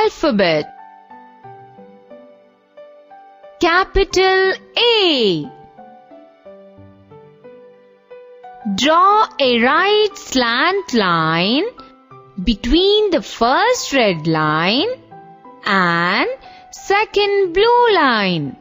alphabet. Capital A. Draw a right slant line between the first red line and second blue line.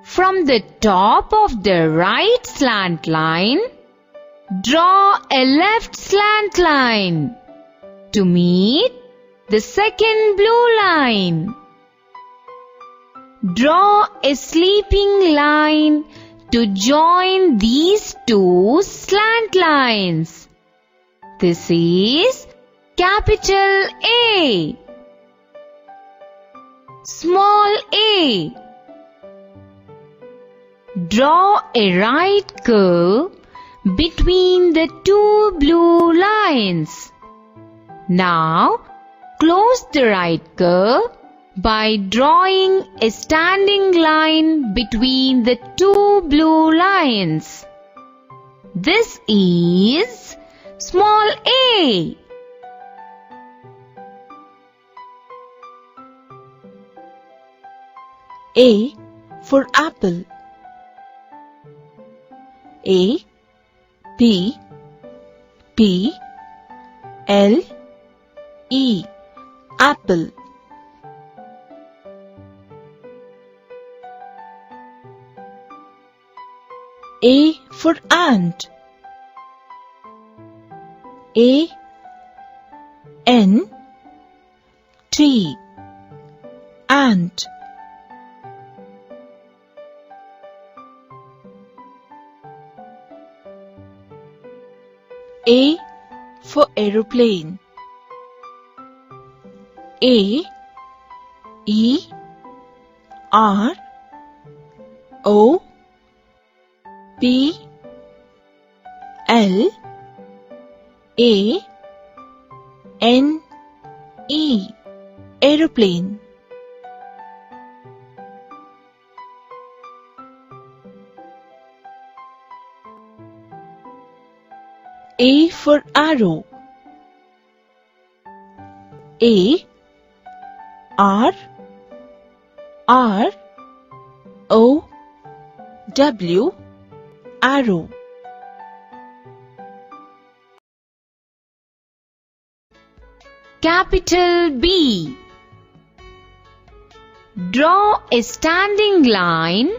From the top of the right slant line, draw a left slant line to meet the second blue line. Draw a sleeping line to join these two slant lines. This is capital A. Small a. Draw a right curve between the two blue lines. Now, close the right curve by drawing a standing line between the two blue lines. This is small a. A for apple. A, P, P, L, E, apple. A for ant. A, N, T, ant. A for aeroplane. A, E, R, O, P, L, A, N, E, aeroplane. A for arrow. A, R, R, O, W, arrow. Capital B. Draw a standing line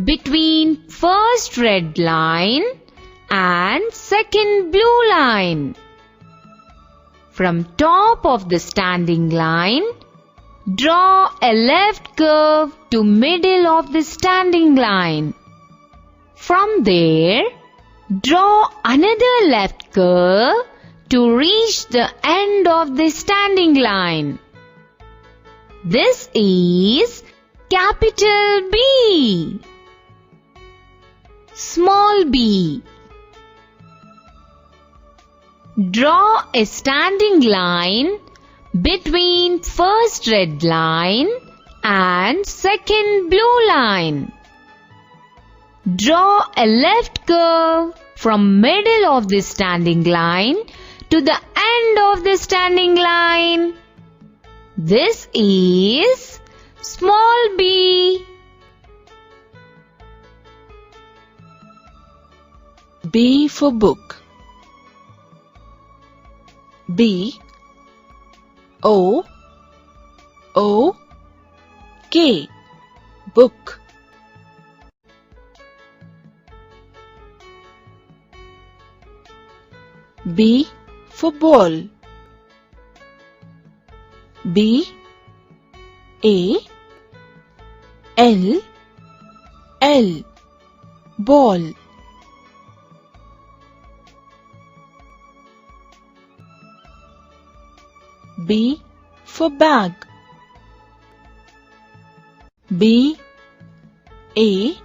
between first red line and second blue line. From top of the standing line, draw a left curve to middle of the standing line. From there, draw another left curve to reach the end of the standing line. This is capital B. Small b. Draw a standing line between first red line and second blue line. Draw a left curve from middle of the standing line to the end of the standing line. This is small b. B for book. B, O, O, K, book. B for ball. B, A, L, L, ball. B for bag. B, A,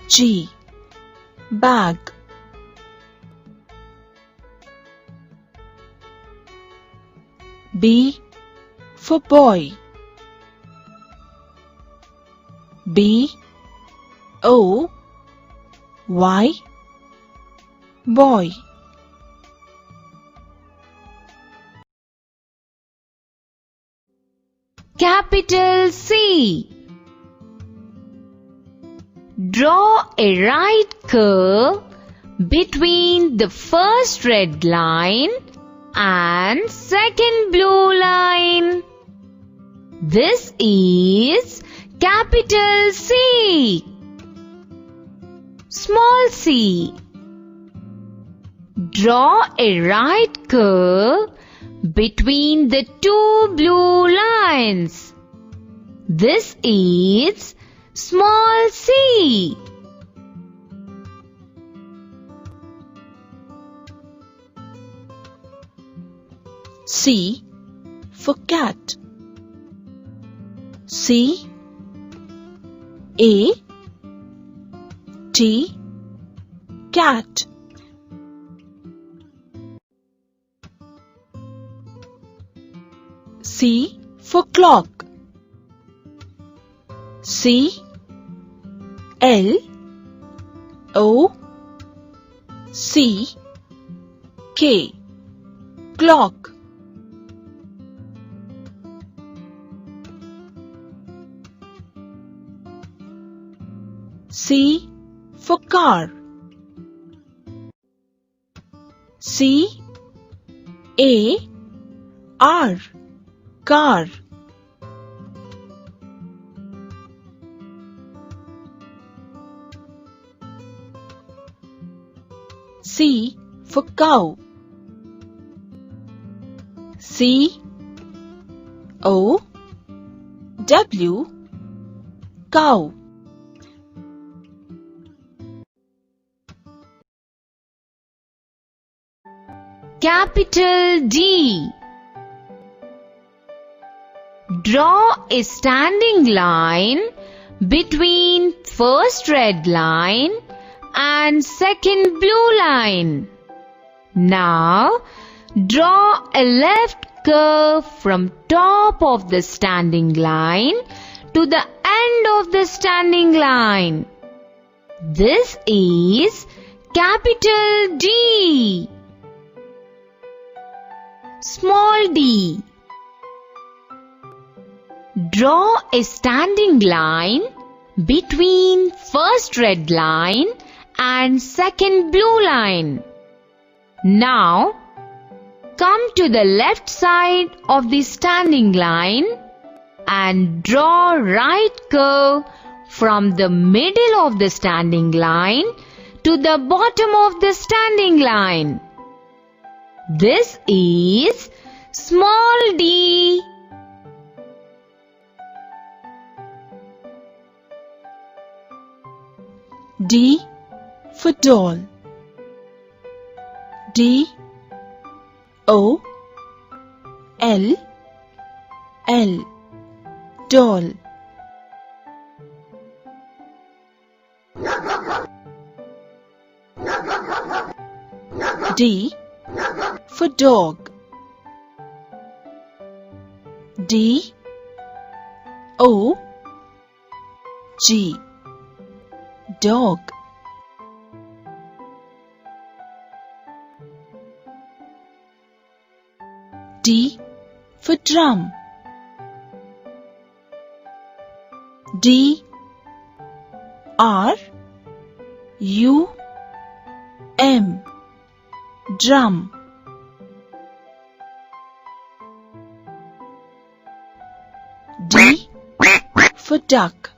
G, bag. B for boy. B, O, Y, boy. capital C. Draw a right curve between the first red line and second blue line. This is capital C. Small c. Draw a right curve between the two blue lines. This is small c. C for cat. C A T cat. C for clock. C L O C K clock. C for car. C A R car. C for cow. C O W cow. Capital D. Draw a standing line between first red line and second blue line. Now, draw a left curve from top of the standing line to the end of the standing line. This is capital D. Small d. Draw a standing line between first red line and second blue line. Now, come to the left side of the standing line and draw right curve from the middle of the standing line to the bottom of the standing line. This is small d. D for doll. D O L L doll. D for dog. D O G dog. D for drum. D R U M drum. D for duck.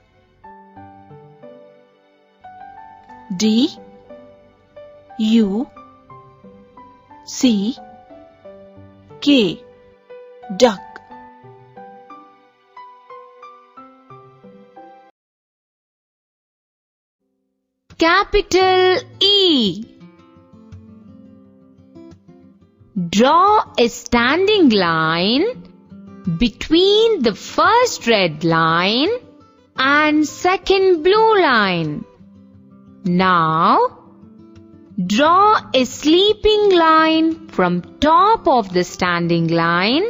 D U C K duck. Capital E. Draw a standing line between the first red line and second blue line. Now, draw a sleeping line from top of the standing line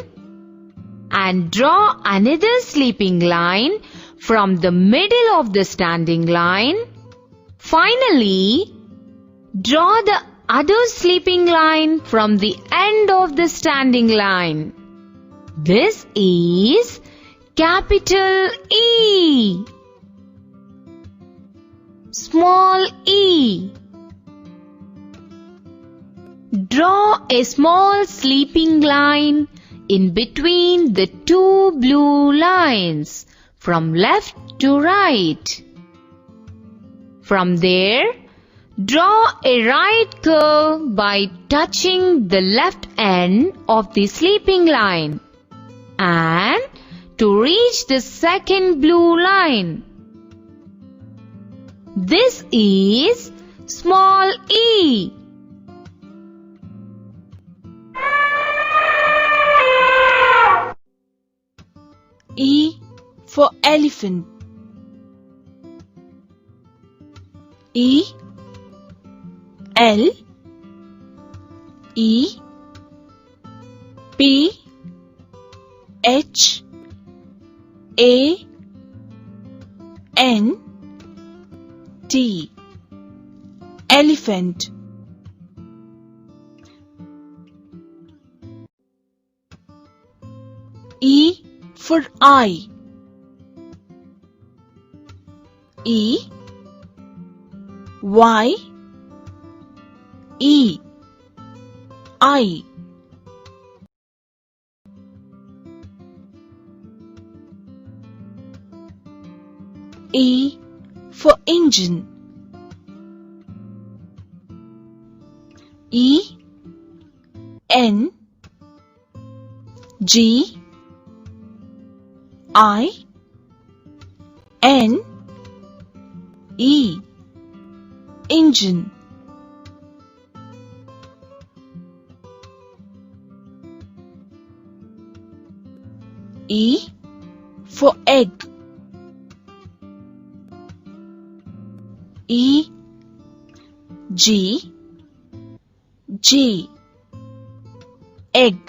and draw another sleeping line from the middle of the standing line. Finally, draw the other sleeping line from the end of the standing line. This is Capital E. Small e. Draw a small sleeping line in between the two blue lines from left to right. From there, draw a right curve by touching the left end of the sleeping line and to reach the second blue line. This is small e. E for elephant. E, L, E, P, H, A, N, T. Elephant. E for eye. E, Y, E, I. E for engine. E, N, G, I, N, E. Engine. E for egg. E, G, G. Egg.